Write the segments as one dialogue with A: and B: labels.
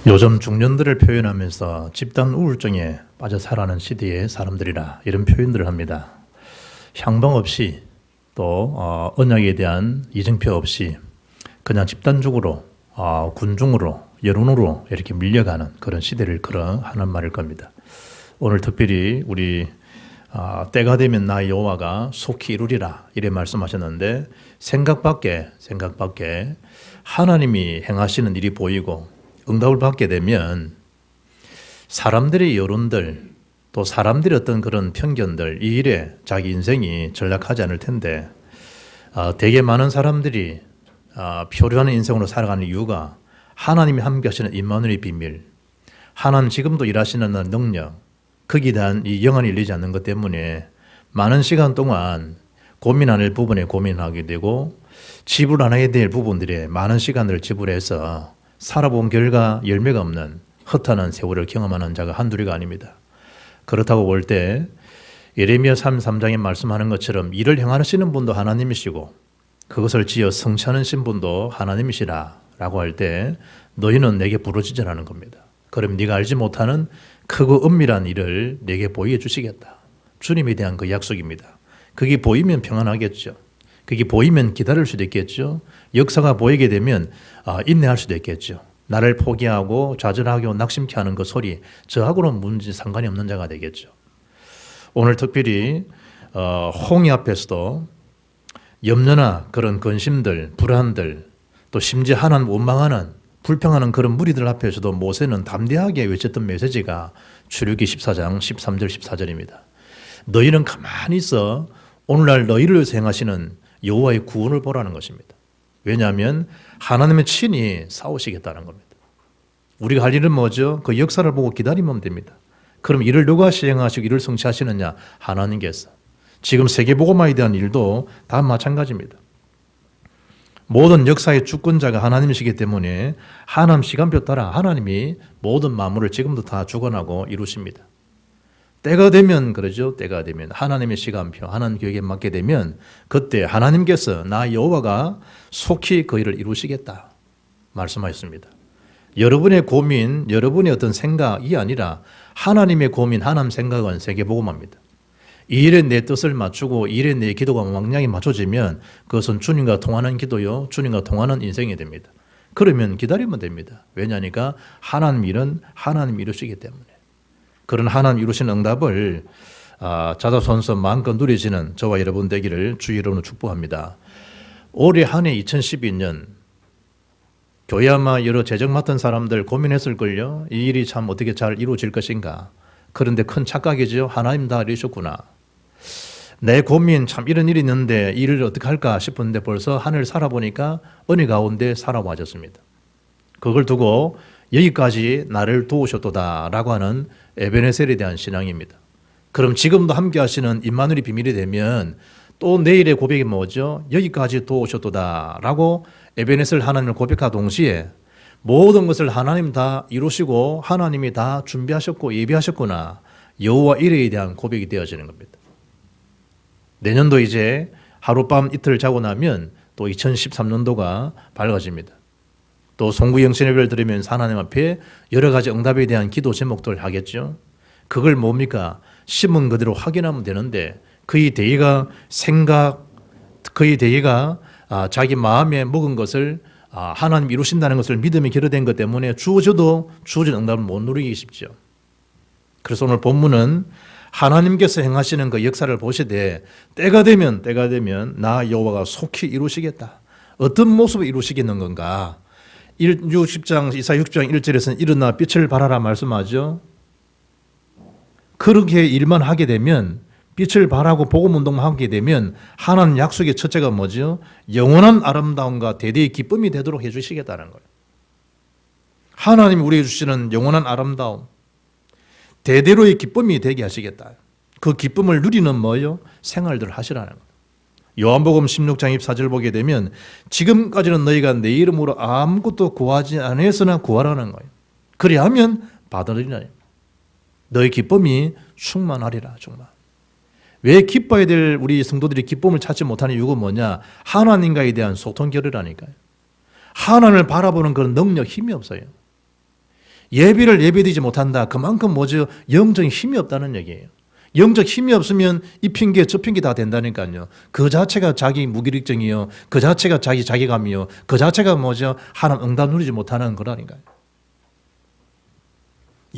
A: 요즘 중년들을 표현하면서 집단 우울증에 빠져 살아가는 시대의 사람들이라 이런 표현들을 합니다. 향방 없이 또 언약에 대한 이정표 없이 그냥 집단적으로 군중으로 여론으로 이렇게 밀려가는 그런 시대를 하는 말일 겁니다. 오늘 특별히 우리 때가 되면 나 여호와가 속히 이루리라 이래 말씀하셨는데 생각 밖에 하나님이 행하시는 일이 보이고 응답을 받게 되면 사람들의 여론들 또 사람들의 어떤 그런 편견들 이 일에 자기 인생이 전락하지 않을 텐데 되게 많은 사람들이 표류하는 인생으로 살아가는 이유가 하나님이 함께 하시는 임마누엘의 비밀, 하나님 지금도 일하시는 능력, 거기에 대한 이 영안이 열리지 않는 것 때문에 많은 시간 동안 고민 안 할 부분에 고민하게 되고 지불 안 하게 될 부분들에 많은 시간을 지불해서 살아본 결과 열매가 없는 허탄한 세월을 경험하는 자가 한둘이가 아닙니다. 그렇다고 볼 때 예레미야 33장에 말씀하는 것처럼 일을 행하시는 분도 하나님이시고 그것을 지어 성취하는 분도 하나님이시라 라고 할 때 너희는 내게 부르짖으라 하는 겁니다. 그럼 네가 알지 못하는 크고 은밀한 일을 내게 보여 주시겠다. 주님에 대한 그 약속입니다. 그게 보이면 평안하겠죠. 그게 보이면 기다릴 수도 있겠죠. 역사가 보이게 되면 인내할 수도 있겠죠. 나를 포기하고 좌절하고 낙심케 하는 그 소리, 저하고는 문제 상관이 없는 자가 되겠죠. 오늘 특별히 홍해 앞에서도 염려나 그런 근심들, 불안들, 또 심지어 하나님 원망하는 불평하는 그런 무리들 앞에서도 모세는 담대하게 외쳤던 메시지가 출애굽기 14장 13절 14절입니다. 너희는 가만히 있어 오늘날 너희를 위해서 행하시는 여호와의 구원을 보라는 것입니다. 왜냐하면 하나님의 친히 싸우시겠다는 겁니다. 우리가 할 일은 뭐죠? 그 역사를 보고 기다리면 됩니다. 그럼 이를 누가 시행하시고 이를 성취하시느냐? 하나님께서. 지금 세계복음화에 대한 일도 다 마찬가지입니다. 모든 역사의 주권자가 하나님이시기 때문에 하나님 시간표 따라 하나님이 모든 만물을 지금도 다 주관하고 이루십니다. 때가 되면 그러죠. 때가 되면 하나님의 시간표, 하나님 계획에 맞게 되면 그때 하나님께서 나 여호와가 속히 그 일을 이루시겠다 말씀하셨습니다. 여러분의 고민, 여러분의 어떤 생각이 아니라 하나님의 고민, 하나님 생각은 세계복음화입니다. 이 일에 내 뜻을 맞추고 이 일에 내 기도가 왕량히 맞춰지면 그것은 주님과 통하는 기도요, 주님과 통하는 인생이 됩니다. 그러면 기다리면 됩니다. 왜냐하니까 하나님 일은 하나님 이루시기 때문에. 그런 하나님 이루시는 응답을 자자손손 마음껏 누리시는 저와 여러분 되기를 주의 이름으로 축복합니다. 올해 한 해 2012년 교회 아마 여러 재정 맡은 사람들 고민했을걸요. 이 일이 참 어떻게 잘 이루어질 것인가. 그런데 큰 착각이죠. 하나님 다 이루셨구나. 내 고민 참 이런 일이 있는데 이 일을 어떻게 할까 싶었는데 벌써 한 해를 살아보니까 은혜 가운데 살아와졌습니다. 그걸 두고 여기까지 나를 도우셨도다 라고 하는 에베네셀에 대한 신앙입니다. 그럼 지금도 함께 하시는 임마누엘의 비밀이 되면 또 내일의 고백이 뭐죠? 여기까지 도우셨도다 라고 에베네셀 하나님을 고백하 동시에 모든 것을 하나님 다 이루시고 하나님이 다 준비하셨고 예비하셨구나. 여호와 이레에 대한 고백이 되어지는 겁니다. 내년도 이제 하룻밤 이틀 자고 나면 또 2013년도가 밝아집니다. 또 송구 영신 예배를 들으면서 하나님 앞에 여러 가지 응답에 대한 기도 제목들 하겠죠. 그걸 뭡니까? 심은 그대로 확인하면 되는데 그의 대의가 그의 대의가 자기 마음에 먹은 것을 하나님 이루신다는 것을 믿음이 결여된 것 때문에 주어져도 주어진 응답을 못 누리기 쉽죠. 그래서 오늘 본문은 하나님께서 행하시는 그 역사를 보시되 때가 되면 나 여호와가 속히 이루시겠다. 어떤 모습을 이루시겠는 건가? 이사야 60장 1절에서는 일어나 빛을 발하라 말씀하죠. 그렇게 일만 하게 되면 빛을 발하고 복음운동만 하게 되면 하나님 약속의 첫째가 뭐죠? 영원한 아름다움과 대대의 기쁨이 되도록 해주시겠다는 거예요. 하나님이 우리에게 주시는 영원한 아름다움, 대대로의 기쁨이 되게 하시겠다. 그 기쁨을 누리는 뭐요? 생활들을 하시라는 거예요. 요한복음 16장 24절 보게 되면 지금까지는 너희가 내 이름으로 아무것도 구하지 않았으나 구하라는 거예요. 그리하면 받으리라. 너희 기쁨이 충만하리라. 정말. 왜 기뻐야 될 우리 성도들이 기쁨을 찾지 못하는 이유가 뭐냐? 하나님과에 대한 소통 결여라니까요. 하나님을 바라보는 그런 능력, 힘이 없어요. 예비를 예배드리지 못한다. 그만큼 뭐죠? 영적인 힘이 없다는 얘기예요. 영적 힘이 없으면 이 핑계 저 핑계 다 된다니까요. 그 자체가 자기 무기력증이요. 그 자체가 자기 자괴감이요. 그 자체가 뭐죠? 하나님 응답 누리지 못하는 거라니까요.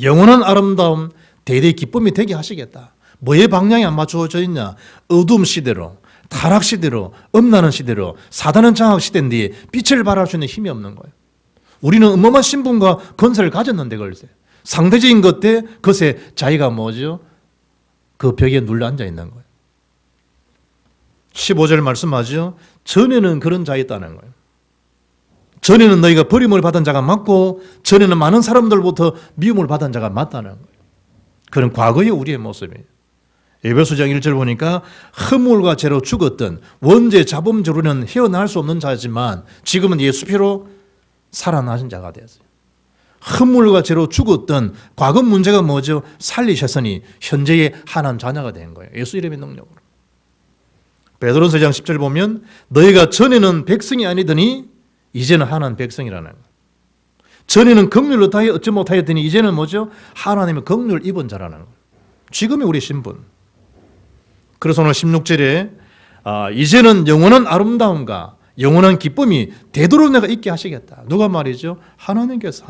A: 영원한 아름다움, 대대의 기쁨이 되게 하시겠다. 뭐의 방향이 안 맞춰져 있냐? 어둠 시대로, 타락 시대로, 엄나는 시대로, 사단은 장악 시대인데 빛을 발할 수 있는 힘이 없는 거예요. 우리는 어마어마한 신분과 건설을 가졌는데 글쎄 상대적인 것에 자기가 뭐죠? 그 벽에 눌러 앉아 있는 거예요. 15절 말씀하죠. 전에는 그런 자였다는 거예요. 전에는 너희가 버림을 받은 자가 맞고 전에는 많은 사람들부터 미움을 받은 자가 맞다는 거예요. 그런 과거의 우리의 모습이에요. 에베소장 1절 보니까 허물과 죄로 죽었던 원죄 자범죄로는 헤어나올 수 없는 자지만 지금은 예수 피로 살아나신 자가 되었어요. 허물과 죄로 죽었던 과거 문제가 뭐죠? 살리셨으니 현재의 하나님 자녀가 된 거예요. 예수 이름의 능력으로. 베드로서 1장 10절 보면 너희가 전에는 백성이 아니더니 이제는 하나님 백성이라는 거예요. 전에는 긍휼을 다하여 얻지 못하였더니 이제는 뭐죠? 하나님의 긍휼을 입은 자라는 거예요. 지금의 우리 신분. 그래서 오늘 16절에 이제는 영원한 아름다움과 영원한 기쁨이 되도록 내가 있게 하시겠다. 누가 말이죠? 하나님께서.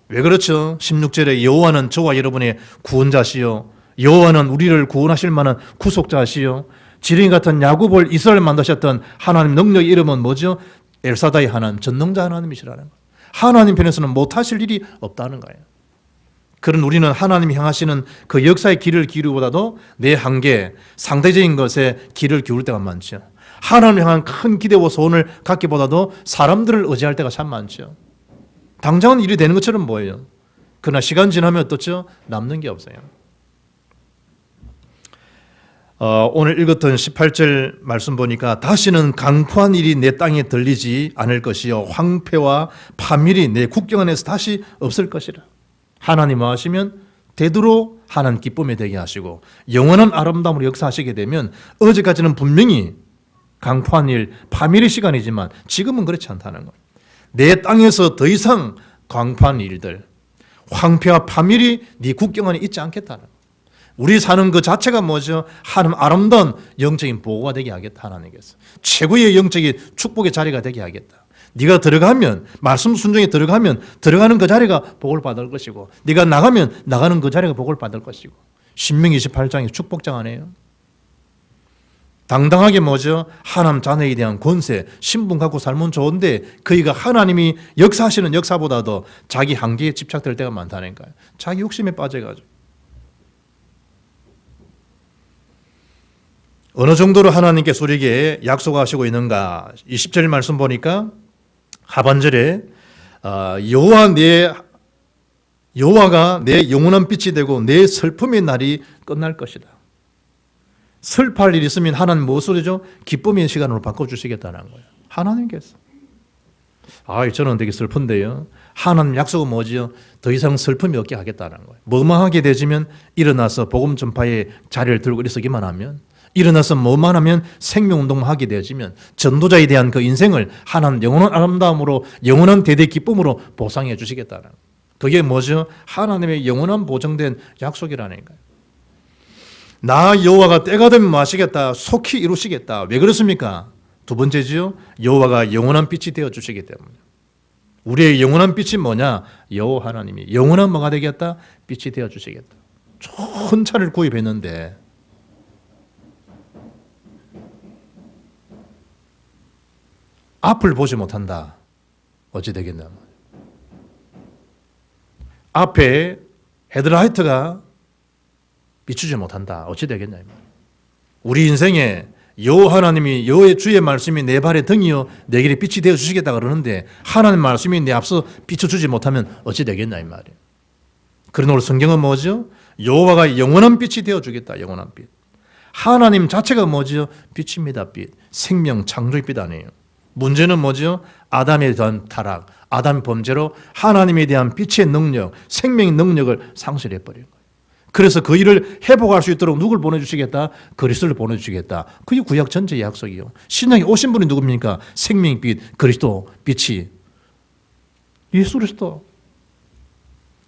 A: 왜 그렇죠? 16절에 여호와는 저와 여러분의 구원자시요 여호와는 우리를 구원하실 만한 구속자시요 지렁이 같은 야곱을 이스라엘 만드셨던 하나님 능력의 이름은 뭐죠? 엘사다이 하나님, 전능자 하나님이시라는 거예요. 하나님 편에서는 못하실 일이 없다는 거예요. 그런 우리는 하나님이 향하시는 그 역사의 길을 기울이보다도 내 한계, 상대적인 것에 길을 기울 때가 많죠. 하나님을 향한 큰 기대와 소원을 갖기보다도 사람들을 의지할 때가 참 많죠. 당장은 일이 되는 것처럼 보여요. 그러나 시간 지나면 어떻죠? 남는 게 없어요. 오늘 읽었던 18절 말씀 보니까 다시는 강포한 일이 내 땅에 들리지 않을 것이요 황폐와 파멸이 내 국경 안에서 다시 없을 것이라. 하나님 하시면 되도록 하나님 기쁨이 되게 하시고 영원한 아름다움으로 역사하시게 되면 어제까지는 분명히 강포한 일, 파멸의 시간이지만 지금은 그렇지 않다는 거예요. 내 땅에서 더 이상 강포한 일들, 황폐와 파멸이 네 국경 안에 있지 않겠다는 거예요. 우리 사는 그 자체가 뭐죠? 하나님 아름다운 영적인 보호가 되게 하겠다. 하나님께서 최고의 영적인 축복의 자리가 되게 하겠다. 네가 들어가면 말씀 순종에 들어가면 들어가는 그 자리가 복을 받을 것이고 네가 나가면 나가는 그 자리가 복을 받을 것이고 신명기 28장의 축복장 아니에요? 당당하게 뭐죠? 하나님 자녀에 대한 권세, 신분 갖고 살면 좋은데 그이가 하나님이 역사하시는 역사보다도 자기 한계에 집착될 때가 많다니까요. 자기 욕심에 빠져가지고. 어느 정도로 하나님께서 우리에게 약속하시고 있는가? 20절 말씀 보니까 하반절에 여호와가 내 영원한 빛이 되고 내 슬픔의 날이 끝날 것이다. 슬퍼할 일이 있으면 하나님 무엇으로죠? 기쁨의 시간으로 바꿔주시겠다는 거예요. 하나님께서. 저는 되게 슬픈데요. 하나님 약속은 뭐지요? 더 이상 슬픔이 없게 하겠다는 거예요. 뭐만 하게 되지면 일어나서 복음 전파의 자리를 들고 일어서기만 하면 일어나서 뭐만 하면 생명운동만 하게 되어지면 전도자에 대한 그 인생을 하나님 영원한 아름다움으로 영원한 대대 기쁨으로 보상해 주시겠다는 거예요. 그게 뭐죠? 하나님의 영원한 보증된 약속이라는 거예요. 나 여호와가 때가 되면 마시겠다. 속히 이루시겠다. 왜 그렇습니까? 두 번째지요. 여호와가 영원한 빛이 되어 주시기 때문에. 우리의 영원한 빛이 뭐냐? 여호와 하나님이 영원한 뭐가 되겠다? 빛이 되어 주시겠다. 좋은 차를 구입했는데 앞을 보지 못한다. 어찌 되겠냐? 앞에 헤드라이트가 비추지 못한다. 어찌 되겠냐? 우리 인생에 여호와 하나님이 여호의 주의 말씀이 내 발의 등이요 내 길에 빛이 되어 주시겠다 그러는데 하나님 말씀이 내 앞서 비춰주지 못하면 어찌 되겠냐 이 말이에요. 그러나 오늘 성경은 뭐죠? 여호와가 영원한 빛이 되어 주겠다. 영원한 빛. 하나님 자체가 뭐죠? 빛입니다. 빛. 생명 창조의 빛 아니에요. 문제는 뭐죠? 아담에 대한 타락, 아담의 범죄로 하나님에 대한 빛의 능력, 생명의 능력을 상실해버린 거예요. 그래서 그 일을 회복할 수 있도록 누굴 보내주시겠다? 그리스도를 보내주시겠다. 그게 구약 전체의 약속이요. 신약에 오신 분이 누굽니까? 생명의 빛, 그리스도 빛이 예수 그리스도.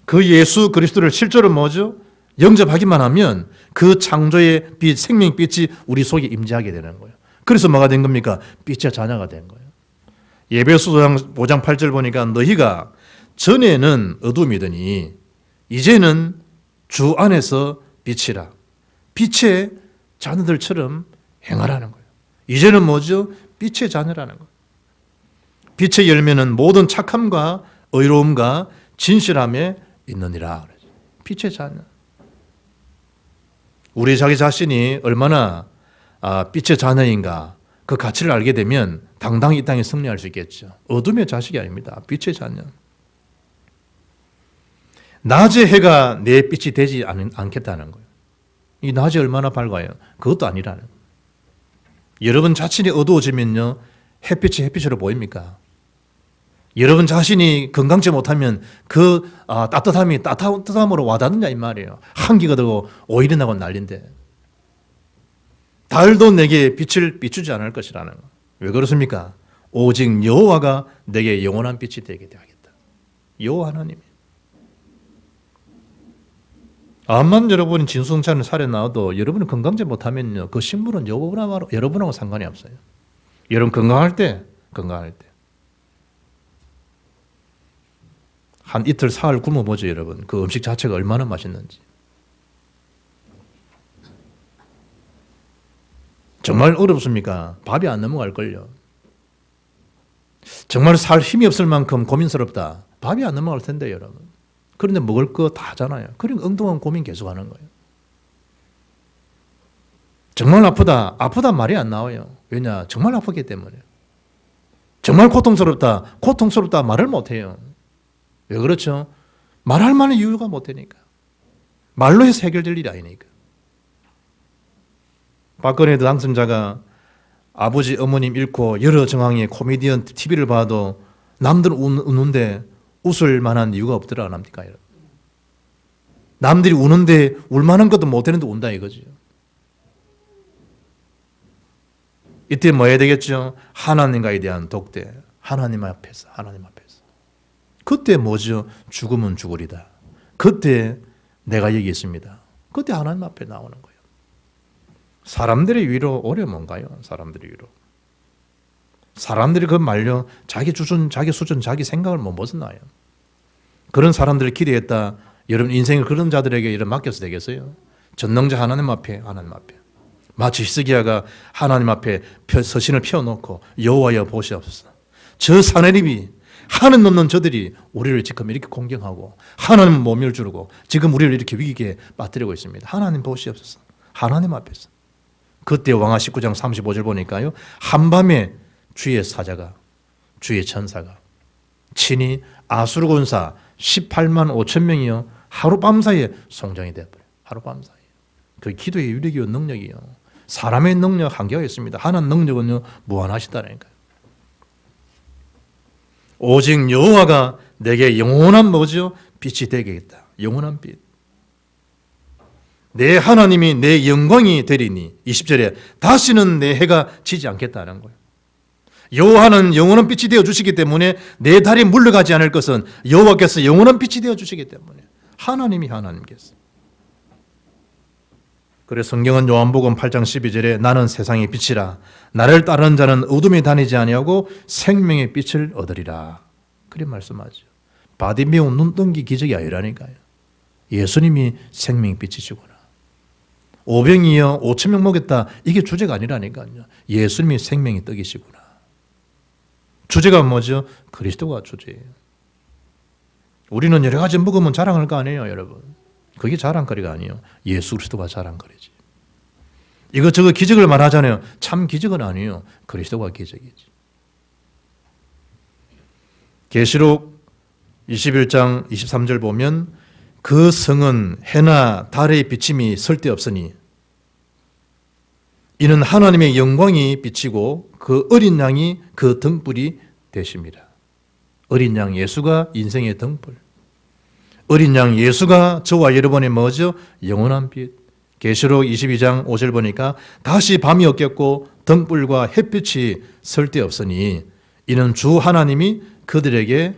A: 그 예수 그리스도를 실제로 뭐죠? 영접하기만 하면 그 창조의 빛, 생명빛이 우리 속에 임재하게 되는 거예요. 그래서 뭐가 된 겁니까? 빛의 자녀가 된 거예요. 에베소 5장 8절 보니까 너희가 전에는 어둠이더니 이제는 주 안에서 빛이라. 빛의 자녀들처럼 행하라는 거예요. 이제는 뭐죠? 빛의 자녀라는 거예요. 빛의 열매는 모든 착함과 의로움과 진실함에 있느니라. 빛의 자녀. 우리 자기 자신이 얼마나 빛의 자녀인가 그 가치를 알게 되면 당당히 이 땅에 승리할 수 있겠죠. 어둠의 자식이 아닙니다. 빛의 자녀. 낮의 해가 내 빛이 되지 않겠다는 거예요. 이 낮이 얼마나 밝아요? 그것도 아니라는 거예요. 여러분 자신이 어두워지면요, 햇빛이 햇빛으로 보입니까? 여러분 자신이 건강치 못하면 그 따뜻함이 따뜻함으로 와닿느냐 이 말이에요. 한기가 들고 오일이 나고 난리인데 달도 내게 빛을 비추지 않을 것이라는 거. 왜 그렇습니까? 오직 여호와가 내게 영원한 빛이 되게 하겠다. 여호와 하나님이. 암만 여러분이 진수성찬을 살에 나와도 여러분이 건강치 못하면요, 그 식물은 여러분하고 상관이 없어요. 여러분 건강할 때 한 이틀 사흘 굶어보죠, 여러분. 그 음식 자체가 얼마나 맛있는지. 정말 어렵습니까? 밥이 안 넘어갈걸요. 정말 살 힘이 없을 만큼 고민스럽다. 밥이 안 넘어갈 텐데, 여러분. 그런데 먹을 거 다 하잖아요. 그러니까 엉뚱한 고민 계속 하는 거예요. 정말 아프다. 아프다 말이 안 나와요. 왜냐? 정말 아프기 때문에. 정말 고통스럽다 말을 못 해요. 왜 그렇죠? 말할 만한 이유가 못 되니까. 말로 해서 해결될 일이 아니니까. 박근혜 당선자가 아버지, 어머님 잃고 여러 정황의 코미디언 TV를 봐도 남들은 우는데 웃을 만한 이유가 없더라 안 합니까? 남들이 우는데 울 만한 것도 못 되는데 운다 이거죠. 이때 뭐 해야 되겠죠? 하나님과에 대한 독대. 하나님 앞에서. 그때 뭐죠? 죽으면 죽으리다. 그때 내가 여기 있습니다. 그때 하나님 앞에 나오는 거예요. 사람들의 위로 어려운가요? 사람들의 위로. 사람들이 그 말려 자기 수준, 자기 생각을 못 벗어나요. 그런 사람들을 기대했다. 여러분 인생을 그런 자들에게 이런 맡겨서 되겠어요? 전능자 하나님 앞에. 마치 히스기야가 하나님 앞에 서신을 펴놓고 여호와여 보시옵소서. 저 사내립이 하는 넘는 저들이 우리를 지금 이렇게 공경하고 하나님은 모멸 주르고 지금 우리를 이렇게 위기에 빠뜨리고 있습니다. 하나님 보시옵소서. 하나님 앞에서. 그때 왕하 19장 35절 보니까요. 한밤에 주의 사자가 주의 천사가 친히 아수르 군사 18만 5천 명이요. 하룻밤 사이에 송장이 되어버려요. 하룻밤 사이에. 그 기도의 위력이요. 능력이요. 사람의 능력 한계가 있습니다. 하나님 능력은요. 무한하시다니까요. 오직 여호와가 내게 영원한 뭐죠? 빛이 되겠다. 영원한 빛. 내 하나님이 내 영광이 되리니 20절에 다시는 내 해가 지지 않겠다는 거예요. 여호와는 영원한 빛이 되어 주시기 때문에 내 달이 물러가지 않을 것은 여호와께서 영원한 빛이 되어 주시기 때문에 하나님께서. 그래서 성경은 요한복음 8장 12절에 나는 세상의 빛이라 나를 따르는 자는 어둠에 다니지 아니하고 생명의 빛을 얻으리라. 그래 말씀하죠. 바디메오 눈뜬기 기적이 아니라니까요. 예수님이 생명의 빛이시구나. 오병이어 5천 명 먹였다. 이게 주제가 아니라니까요. 예수님이 생명의 떡이시구나. 주제가 뭐죠? 그리스도가 주제예요. 우리는 여러 가지 먹으면 자랑할 거 아니에요, 여러분. 그게 자랑거리가 아니에요. 예수 그리스도가 자랑거리지. 이것저것 기적을 말하잖아요. 참 기적은 아니에요. 그리스도가 기적이지. 계시록 21장 23절 보면 그 성은 해나 달의 비침이 쓸데없으니 이는 하나님의 영광이 비치고 그 어린 양이 그 등불이 되십니다. 어린 양 예수가 인생의 등불. 어린 양 예수가 저와 여러분의 뭐죠? 영원한 빛. 계시록 22장 5절 보니까 다시 밤이 없겠고 등불과 햇빛이 쓸데없으니 이는 주 하나님이 그들에게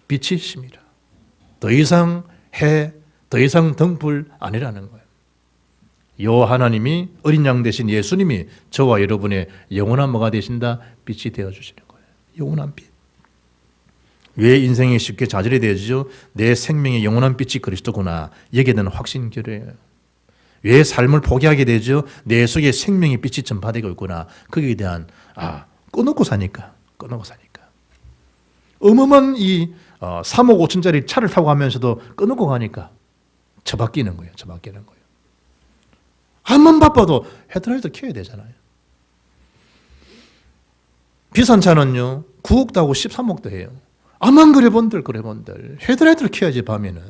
A: 빛이십니다. 더 이상 해, 더 이상 등불 아니라는 거예요. 요 하나님이 어린 양 되신 예수님이 저와 여러분의 영원한 뭐가 되신다? 빛이 되어주시는 거예요. 영원한 빛. 왜 인생이 쉽게 좌절이 되어지죠? 내 생명의 영원한 빛이 그리스도구나. 여기에 대한 확신결이에요. 왜 삶을 포기하게 되죠? 내 속에 생명의 빛이 전파되고 있구나. 거기에 대한 꺼놓고 사니까. 어마어마한 이 3억 5천짜리 차를 타고 가면서도 꺼놓고 가니까 처바뀌는 거예요. 암만 바빠도 헤드라이트 켜야 되잖아요. 비싼 차는요 9억도 하고 13억도 해요. 암만 그래본들 헤드라이트를 켜야지. 밤에는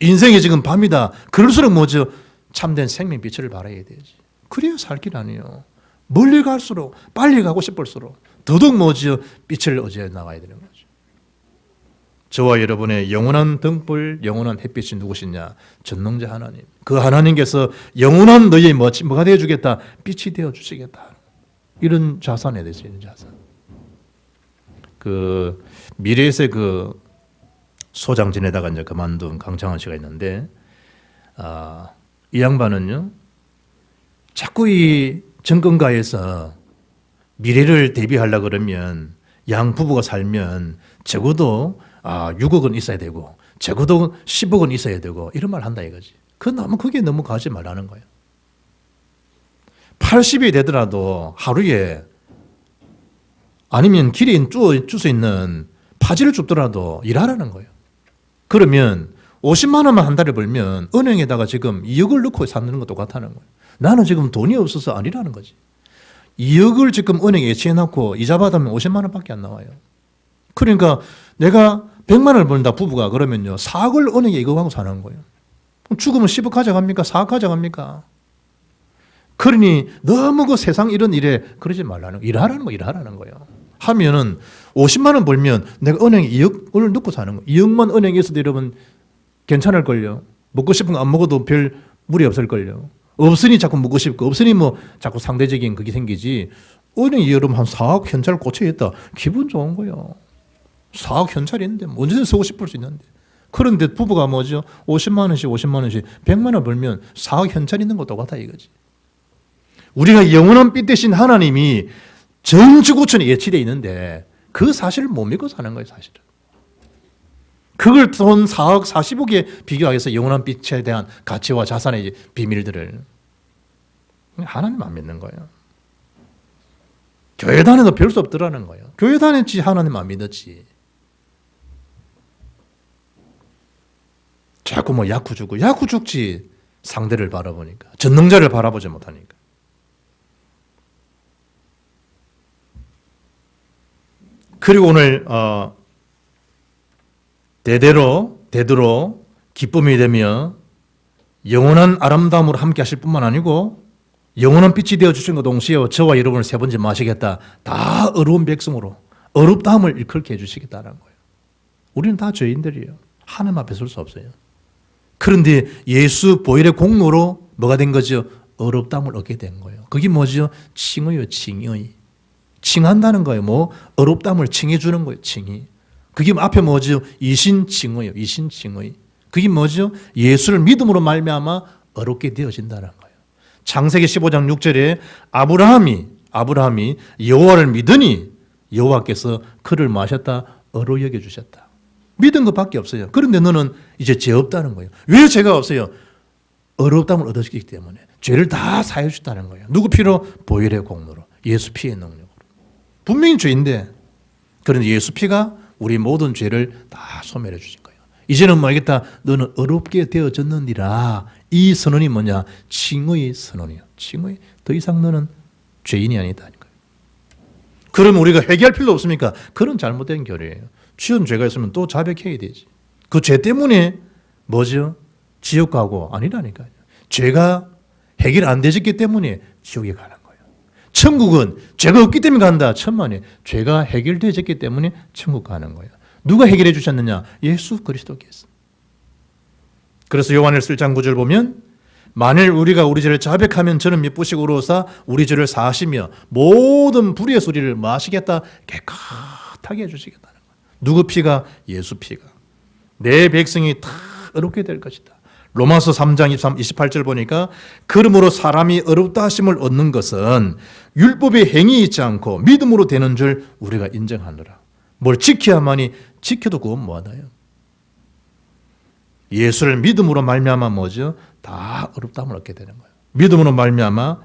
A: 인생이 지금 밤이다. 그럴수록 뭐죠? 참된 생명빛을 발해야 되지. 그래야 살 길 아니에요. 멀리 갈수록 빨리 가고 싶을수록 더더욱 뭐죠? 빛을 얻어 나가야 되는 거죠. 저와 여러분의 영원한 등불, 영원한 햇빛이 누구시냐? 전능자 하나님. 그 하나님께서 영원한 너희의 뭐가 되어주겠다? 빛이 되어주시겠다. 이런 자산에 대해서 있는 자산. 그 미래에서 그 소장 지내다가 이제 그만둔 강창원 씨가 있는데, 이 양반은요, 자꾸 이 정권가에서 미래를 대비하려고 그러면 양 부부가 살면 적어도 6억은 있어야 되고 적어도 10억은 있어야 되고 이런 말 한다 이거지. 그게 너무 가지 말라는 거예요. 80이 되더라도 하루에 아니면 길에 줄 수 있는 파지를 줍더라도 일하라는 거예요. 그러면 50만 원만 한 달에 벌면 은행에다가 지금 2억을 넣고 사는 것도 똑같다는 거예요. 나는 지금 돈이 없어서 아니라는 거지. 2억을 지금 은행에 예치해놓고 이자 받으면 50만 원밖에 안 나와요. 그러니까 내가 100만 원을 벌다 부부가 그러면요 4억을 은행에 이거 하고 사는 거예요. 죽으면 10억 가져갑니까? 4억 가져갑니까? 그러니 너무 그 세상 이런 일에 그러지 말라는 거예요. 일하라는 거예요. 하면은 50만 원 벌면 내가 은행에 2억을 넣고 사는 거예요. 2억만 은행에 있어도 여러분 괜찮을걸요. 먹고 싶은 거 안 먹어도 별 무리 없을걸요. 없으니 자꾸 먹고 싶고 없으니 뭐 자꾸 상대적인 그게 생기지. 은행에 여러분 한 4억 현찰 꽂혀있다. 기분 좋은 거예요. 4억 현찰이 있는데 언제든 쓰고 싶을 수 있는데. 그런데 부부가 뭐죠? 50만 원씩 100만 원 벌면 4억 현찰 있는 것도 똑같아 이거지. 우리가 영원한 빛 대신 하나님이 전 지구촌에 예치되어 있는데 그 사실을 못 믿고 사는 거예요. 사실은. 그걸 돈 4억 40억에 비교하여서 영원한 빛에 대한 가치와 자산의 비밀들을 하나님 안 믿는 거예요. 교회 다녀도 별 수 없더라는 거예요. 교회 다녔지 하나님 안 믿었지. 자꾸 뭐 야구 죽지 상대를 바라보니까 전능자를 바라보지 못하니까. 그리고 오늘 대대로 기쁨이 되며 영원한 아름다움으로 함께 하실 뿐만 아니고 영원한 빛이 되어주신 것 동시에 저와 여러분을 세 번째 마시겠다. 다 어려운 백성으로 어렵다함을 일컬게 해주시겠다는 거예요. 우리는 다 죄인들이에요. 하나님 앞에 설 수 없어요. 그런데 예수 보혈의 공로로 뭐가 된 거죠? 어렵다함을 얻게 된 거예요. 그게 뭐죠? 칭의요, 칭의. 칭한다는 거예요. 뭐 어렵다함을 칭해주는 거예요. 칭의. 그게 앞에 뭐죠? 이신칭의요. 이신칭의. 그게 뭐죠? 예수를 믿음으로 말미암아 어렵게 되어진다는 거예요. 창세기 15장 6절에 아브라함이 여호와를 믿으니 여호와께서 그를 마셨다 어로 여겨주셨다. 믿은 것밖에 없어요. 그런데 너는 이제 죄 없다는 거예요. 왜 죄가 없어요? 어렵다함을 얻었기 때문에. 죄를 다 사해 주셨다는 거예요. 누구 피로? 보혈의 공로로. 예수 피의 능력으로. 분명히 죄인데 그런데 예수 피가 우리 모든 죄를 다 소멸해 주신 거예요. 이제는 뭐 알겠다. 너는 어렵게 되어졌느니라. 이 선언이 뭐냐? 칭의 선언이에요. 칭의. 더 이상 너는 죄인이 아니다. 그러면 우리가 회개할 필요 없습니까? 그런 잘못된 교리예요. 지은 죄가 있으면 또 자백해야 되지. 그 죄 때문에 뭐죠? 지옥 가고 아니라니까요. 죄가 해결 안 되셨기 때문에 지옥에 가는 거예요. 천국은 죄가 없기 때문에 간다. 천만에 죄가 해결되었기 때문에 천국 가는 거예요. 누가 해결해 주셨느냐? 예수 그리스도께서. 그래서 요한일서 1장 9절 보면 만일 우리가 우리 죄를 자백하면 저는 미쁘시고 의로우사 우리 죄를 사하시며 모든 불의의 소리를 마시겠다 깨끗하게 해주시겠다는 거예요. 누구 피가? 예수 피가. 내 백성이 다 어렵게 될 것이다. 로마서 3장 28절 보니까 그러므로 사람이 어렵다 하심을 얻는 것은 율법의 행위 있지 않고 믿음으로 되는 줄 우리가 인정하노라. 뭘 지켜야만이 지켜도 그건 뭐하나요? 예수를 믿음으로 말미암아 뭐죠? 다 어렵다함을 얻게 되는 거예요. 믿음으로 말미암아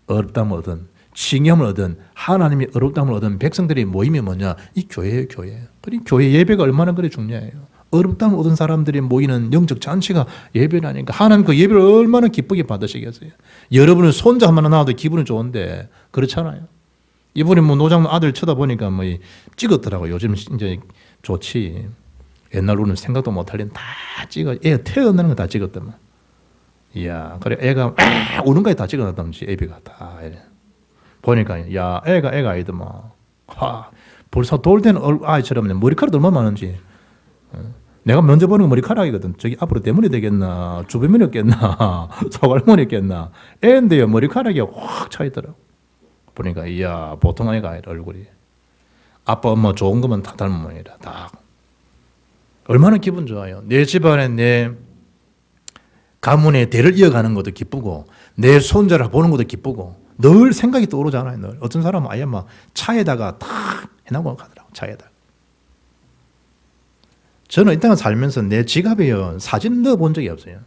A: 어렵다함을 얻은, 칭함을 얻은, 하나님이 어렵다함을 얻은 백성들이 모임이 뭐냐? 이 교회예요, 교회. 그러니 교회 예배가 얼마나 그리 중요해요. 어렵다함을 얻은 사람들이 모이는 영적 잔치가 예배라니까. 하나님 그 예배를 얼마나 기쁘게 받으시겠어요. 여러분은 손자 한 번 나와도 기분은 좋은데 그렇잖아요. 이번에 뭐 노장 아들 쳐다보니까 뭐 찍었더라고요. 요즘 이제 좋지. 옛날로는 생각도 못할 일은 다 찍어. 애가 태어나는 거 다 찍었더만. 이야, 그래 애가 우는 거에 다 찍어놨다면지 애비가 다 이래. 보니까 야 애가 아이더만. 와, 벌써 돌된 아이처럼 머리카락 얼마나 많은지. 내가 먼저 보는 건 머리카락이거든. 저기 앞으로 대머리 되겠나, 주변면이었겠나, 소갈머리였겠나. 애인데요 머리카락이 확 차 있더라고. 보니까 이야 보통 아이가 아니라 얼굴이. 아빠 엄마 좋은 것만 다 닮은 모양이라 다. 얼마나 기분 좋아요. 내 집안에 내 가문의 대를 이어가는 것도 기쁘고 내 손자를 보는 것도 기쁘고 늘 생각이 떠오르잖아요. 늘. 어떤 사람은 아예 막 차에다가 탁 해놓고 가더라고. 차에다가. 저는 이 땅에 살면서 내 지갑에 사진 넣어본 적이 없어요.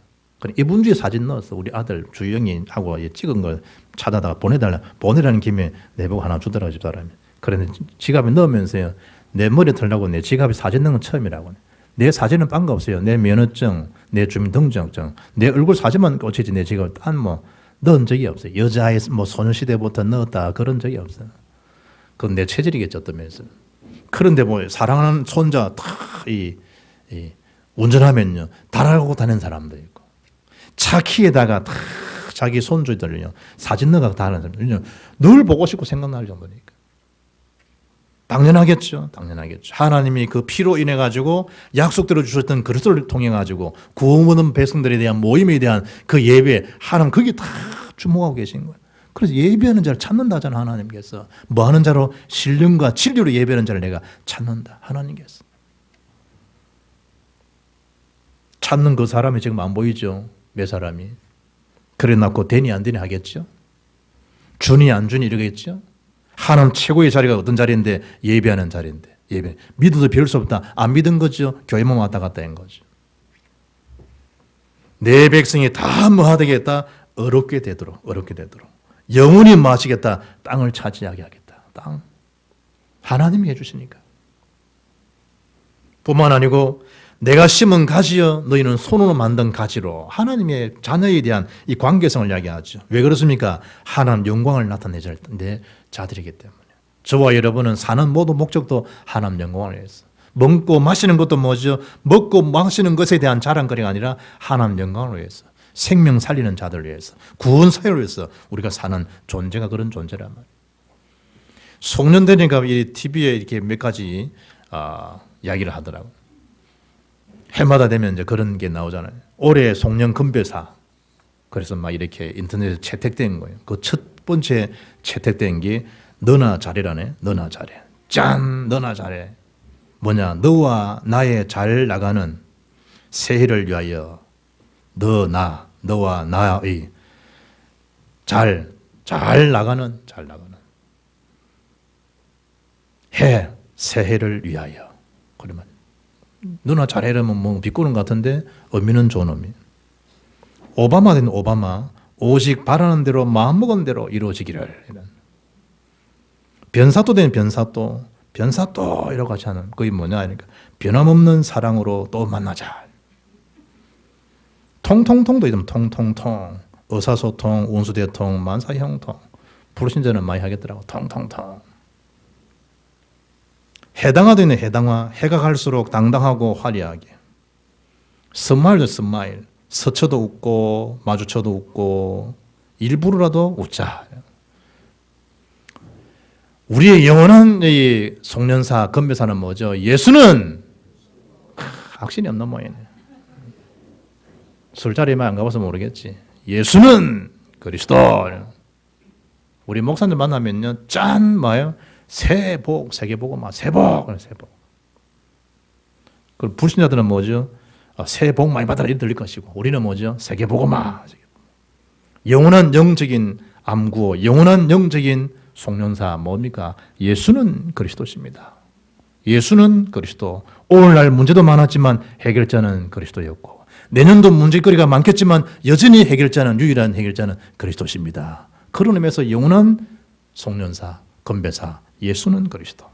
A: 이분 주에 사진 넣었어. 우리 아들 주영이하고 찍은 걸 찾아다가 보내라는 김에 내보고 하나 주더라고 집사람이. 그런데 지갑에 넣으면서요. 내 머리 털라고 내 지갑에 사진 넣은 건 처음이라고. 내 사진은 딴 거 없어요. 내 면허증, 내 주민등록증, 내 얼굴 사진만 꽂히지 내 지갑에 딴 뭐 넣은 적이 없어요. 여자의 뭐 소녀시대부터 넣었다 그런 적이 없어요. 그건 내 체질이겠죠, 어떠면서. 그런데 뭐 사랑하는 손자 운전하면요 달아가고 다니는 사람도 있고 차 키에다가 다 자기 손주들요 사진 넣어가고 다니는 사람들 늘 보고 싶고 생각날 정도니까 당연하겠죠. 하나님이 그 피로 인해 가지고 약속대로 주셨던 그리스도를 통해 가지고 구원 얻은 백성들에 대한 모임에 대한 그 예배 하나님 그게 다 주목하고 계신 거예요. 그래서 예배하는 자를 찾는다잖아. 하나님께서 뭐하는 자로 신령과 진리로 예배하는 자를 내가 찾는다. 하나님께서 찾는 그 사람이 지금 안 보이죠. 몇 사람이. 그래 놓고 되니 안 되니 하겠죠. 주니 안 주니 이러겠죠. 하나님 최고의 자리가 어떤 자리인데 예배하는 자리인데 예배 믿어도 배울 수 없다. 안 믿은 거죠. 교회만 왔다 갔다 한 거죠. 내 백성이 다 뭐하되겠다. 어렵게 되도록 영원히 마시겠다. 땅을 차지하게 하겠다. 땅 하나님이 해주시니까. 뿐만 아니고 내가 심은 가지여 너희는 손으로 만든 가지로 하나님의 자녀에 대한 이 관계성을 이야기하죠. 왜 그렇습니까? 하나님 영광을 나타내줄 자들이기 때문에. 저와 여러분은 사는 모든 목적도 하나님 영광을 위해서. 먹고 마시는 것도 뭐죠? 먹고 마시는 것에 대한 자랑거리가 아니라 하나님 영광을 위해서. 생명 살리는 자들을 위해서. 구원 사회를 위해서 우리가 사는 존재가 그런 존재란 말이에요. 송년 되니까 이 TV에 이렇게 몇 가지 이야기를 하더라고요. 해마다 되면 이제 그런 게 나오잖아요. 올해 송년 금배사. 그래서 막 이렇게 인터넷에 채택된 거예요. 그 첫 번째 채택된 게 너나 잘해라네. 너나 잘해. 짠! 너나 잘해. 뭐냐? 너와 나의 잘 나가는 새해를 위하여 너와 나의 잘 나가는 새해를 위하여. 그러면 너나 잘해라면 뭐 비꼬는 것 같은데 의미는 좋은 의미. 오바마 된 오바마 오직 바라는 대로 마음먹은 대로 이루어지기를. 변사또 된 변사또 이라고 같이 하는 그게 뭐냐 하니까 변함없는 사랑으로 또 만나자. 통통통도 있으면 통통통 의사소통 운수대통 만사형통 불신자는 많이 하겠더라고. 통통통 해당화되는 해당화. 해가 갈수록 당당하고 화려하게. 스마일도 스마일. 스쳐도 웃고 마주쳐도 웃고 일부러라도 웃자. 우리의 영원한 이 송년사 건배사는 뭐죠? 예수는 확신이 없는 모양이네. 술자리에만 안 가봐서 모르겠지. 예수는 그리스도. 우리 목사님 만나면요, 짠 뭐예요? 새해 복, 세계 보고 막 새복. 그 불신자들은 뭐죠? 새해 복 많이 받아라 이렇게 들릴 것이고 우리는 뭐죠? 세계 복음화. 영원한 영적인 암구호, 영원한 영적인 송년사 뭡니까? 예수는 그리스도십니다. 예수는 그리스도. 오늘날 문제도 많았지만 해결자는 그리스도였고 내년도 문제거리가 많겠지만 여전히 해결자는 유일한 해결자는 그리스도십니다. 그런 의미에서 영원한 송년사, 건배사, 예수는 그리스도.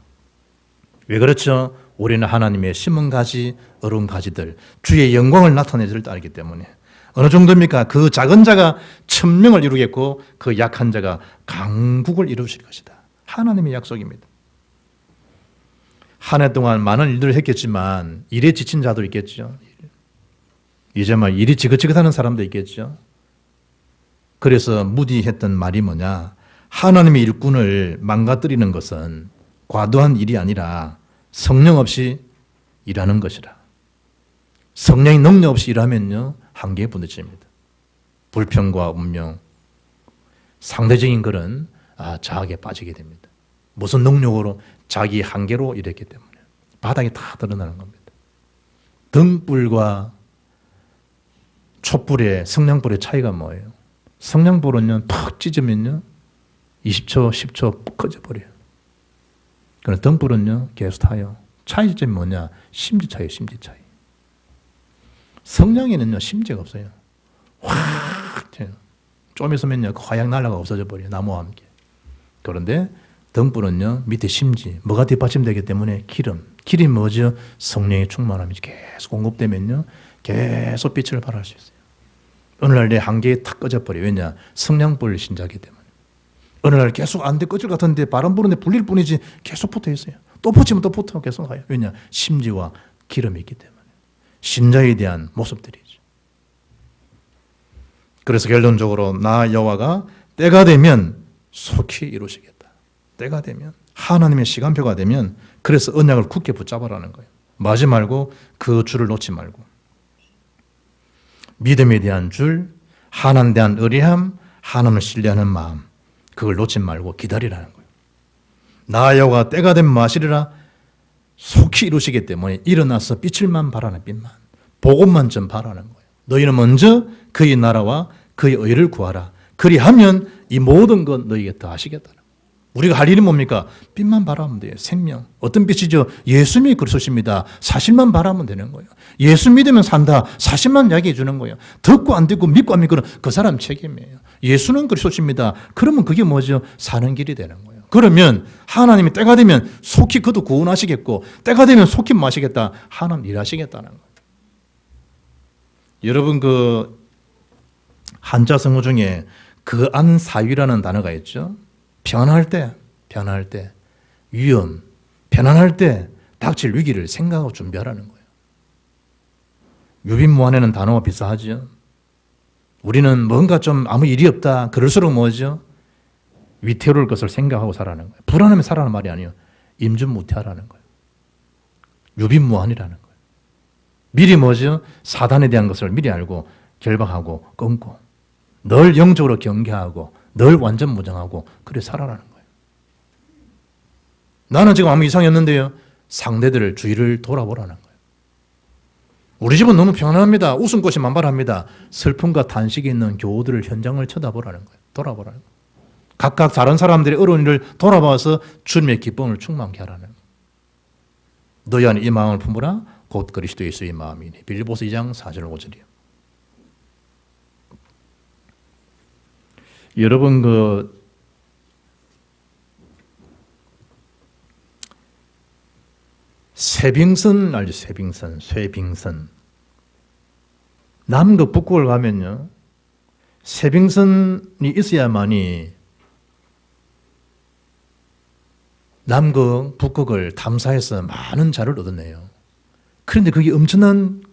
A: 왜 그렇죠? 우리는 하나님의 심은 가지, 어려운 가지들, 주의 영광을 나타낼 줄 알기 때문에. 어느 정도입니까? 그 작은 자가 천명을 이루겠고 그 약한 자가 강국을 이루실 것이다. 하나님의 약속입니다. 한 해 동안 많은 일들을 했겠지만 일에 지친 자도 있겠죠. 이제 막 일이 지긋지긋하는 사람도 있겠죠. 그래서 무디했던 말이 뭐냐? 하나님의 일꾼을 망가뜨리는 것은 과도한 일이 아니라 성령 없이 일하는 것이라. 성령의 능력 없이 일하면요 한계에 부딪힙니다. 불평과 운명, 상대적인 것은 자학에 빠지게 됩니다. 무슨 능력으로? 자기 한계로 일했기 때문에 바닥에 다 드러나는 겁니다. 등불과 촛불의 성냥불의 차이가 뭐예요? 성냥불은요 푹 찢으면요 20초, 10초 꺼져버려요. 그런데 등불은요 계속 타요. 차이점이 뭐냐? 심지 차이예요. 심지 차이. 성냥에는요 심지가 없어요. 확 좀 있으면요 그 화약 날라가 없어져 버려요. 나무와 함께. 그런데 등불은요 밑에 심지 뭐가 뒷받침되기 때문에 기름이 뭐죠? 성령의 충만함이 계속 공급되면요 계속 빛을 발할 수 있어요. 어느 날 내 한계에 탁 꺼져버려요. 왜냐? 성냥불 신자기 때문에. 어느 날 계속 안 돼 꺼질 것 같은데 바람 부는데 불릴 뿐이지 계속 붙어 있어요. 또 붙이면 또 붙어 계속 가요. 왜냐? 심지와 기름이 있기 때문에. 신자에 대한 모습들이죠. 그래서 결론적으로 나 여호와가 때가 되면 속히 이루시겠다. 때가 되면 하나님의 시간표가 되면 그래서 언약을 굳게 붙잡아라는 거예요. 마지 말고 그 줄을 놓지 말고 믿음에 대한 줄, 하나님에 대한 의리함, 하나님을 신뢰하는 마음 그걸 놓지 말고 기다리라는 거예요. 나 여호와 때가 되면 마시리라 속히 이루시기 때문에 일어나서 빛을만 바라는 빛만 복음만 좀 바라는 거예요. 너희는 먼저 그의 나라와 그의 의를 구하라. 그리하면 이 모든 것 너희에게 더하시겠다는 거예요. 우리가 할 일이 뭡니까? 빛만 바라면 돼요. 생명. 어떤 빛이죠? 예수님이 그리스도십니다. 사실만 바라면 되는 거예요. 예수 믿으면 산다. 사실만 이야기해 주는 거예요. 듣고 안 듣고 믿고 안 믿고는 그 사람 책임이에요. 예수는 그리스도십니다. 그러면 그게 뭐죠? 사는 길이 되는 거예요. 그러면 하나님이 때가 되면 속히 그도 구원하시겠고 때가 되면 속히 마시겠다. 하나님 일하시겠다는 거예요. 여러분 그 한자 성어 중에 그 안사위라는 단어가 있죠. 편할 때, 위험, 편안할 때 닥칠 위기를 생각하고 준비하라는 거예요. 유빈무한에는 단어가 비슷하죠. 우리는 뭔가 좀 아무 일이 없다. 그럴수록 뭐죠? 위태로울 것을 생각하고 살아가는 거예요. 불안하면 살아라는 말이 아니에요. 임준무태하라는 거예요. 유빈무한이라는 거예요. 미리 뭐죠? 사단에 대한 것을 미리 알고 결박하고 끊고 늘 영적으로 경계하고 늘 완전 무장하고 그래 살아라는 거예요. 나는 지금 아무 이상이 없는데요. 상대들을 주위를 돌아보라는 거예요. 우리 집은 너무 평안합니다. 웃음꽃이 만발합니다. 슬픔과 탄식이 있는 교우들을 현장을 쳐다보라는 거예요. 돌아보라는 거예요. 각각 다른 사람들의 어려운 일을 돌아봐서 주님의 기쁨을 충만케 하라는 거예요. 너희 안에 이 마음을 품으라 곧 그리스도 예수의 마음이니. 빌립보서 2장 4절 5절이요. 여러분 그 쇠빙선 알죠? 쇠빙선. 남극 북극을 가면요. 쇠빙선이 있어야만이 남극, 북극을 탐사해서 많은 자료를 얻어내요. 그런데 그게 엄청난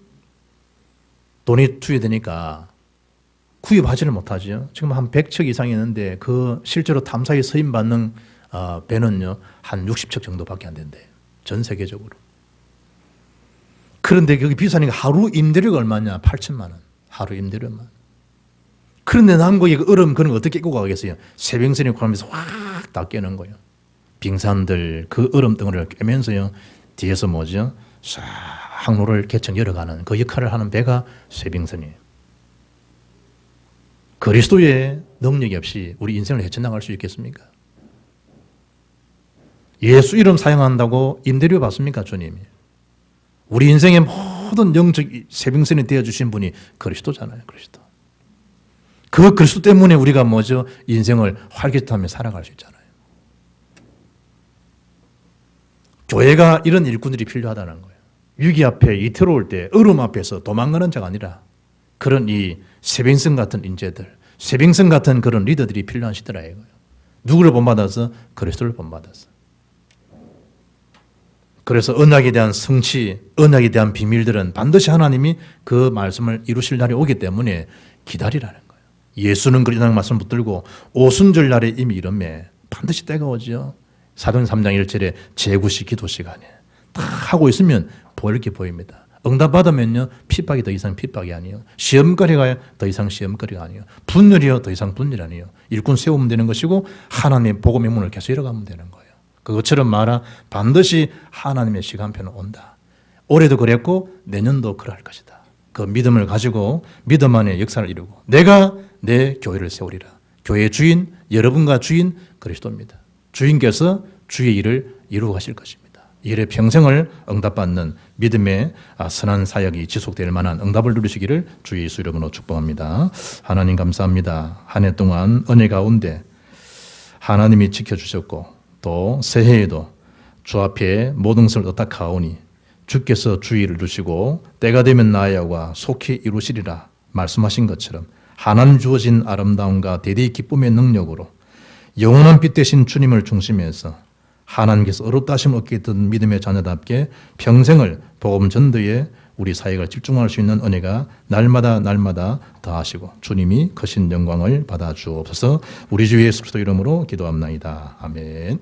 A: 돈이 투여되니까 구입하지를 못하죠. 지금 한 100척 이상이 있는데 그 실제로 탐사에 서임받는 배는요 한 60척 정도밖에 안 된대요. 전 세계적으로. 그런데 거기 비싸니까 하루 임대료가 얼마냐? 8천만 원. 하루 임대료만. 그런데 남극에 그 얼음 그런 거 어떻게 끼고 가겠어요? 쇠빙선이 가면서 확 다 깨는 거예요. 빙산들 그 얼음 덩어리를 깨면서요 뒤에서 뭐죠? 싹 항로를 개척 열어가는 그 역할을 하는 배가 쇠빙선이에요. 그리스도의 능력이 없이 우리 인생을 헤쳐나갈 수 있겠습니까? 예수 이름 사용한다고 임대료 받습니까, 주님이? 우리 인생의 모든 영적 쇠빙선이 되어주신 분이 그리스도잖아요, 그리스도. 그 그리스도 때문에 우리가 뭐죠? 인생을 활기차며 살아갈 수 있잖아요. 교회가 이런 일꾼들이 필요하다는 거예요. 위기 앞에 이태로울 때 얼음 앞에서 도망가는 자가 아니라 그런 이 쇠빙선 같은 인재들, 쇠빙선 같은 그런 리더들이 필요한 시대라 이거예요. 누구를 본받아서? 그리스도를 본받아서. 그래서 언약에 대한 성취, 언약에 대한 비밀들은 반드시 하나님이 그 말씀을 이루실 날이 오기 때문에 기다리라는 거예요. 예수는 그 언약 말씀을 붙들고 오순절 날에 이미 이름에 반드시 때가 오죠. 사도행전 3장 1절에 제구시 기도 시간에 다 하고 있으면 보일 게 보입니다. 응답 받으면요, 핍박이 더 이상 핍박이 아니에요. 시험거리가 더 이상 시험거리가 아니에요. 분열이요, 더 이상 분열이 아니에요. 일꾼 세우면 되는 것이고 하나님의 복음의 문을 계속 열어가면 되는 거예요. 그것처럼 말아 반드시 하나님의 시간표는 온다. 올해도 그랬고 내년도 그럴 것이다. 그 믿음을 가지고 믿음 안에 역사를 이루고 내가 내 교회를 세우리라. 교회의 주인, 여러분과 주인 그리스도입니다. 주인께서 주의 일을 이루어 가실 것입니다. 이 일의 평생을 응답받는 믿음의 선한 사역이 지속될 만한 응답을 누리시기를 주 예수 이름으로 축복합니다. 하나님 감사합니다. 한 해 동안 은혜 가운데 하나님이 지켜주셨고 또 새해에도 주 앞에 모든 것을 의탁하오니 주께서 주의를 이루시고 때가 되면 나아야와 속히 이루시리라 말씀하신 것처럼 하나님 주어진 아름다움과 대대의 기쁨의 능력으로 영원한 빛 되신 주님을 중심해서 하나님께서 어렵다 하심 얻게 했던 믿음의 자녀답게 평생을 복음 전도에 우리 사역을 집중할 수 있는 은혜가 날마다 더하시고 주님이 크신 영광을 받아 주옵소서. 우리 주 예수 그리스도 이름으로 기도합나이다. 아멘.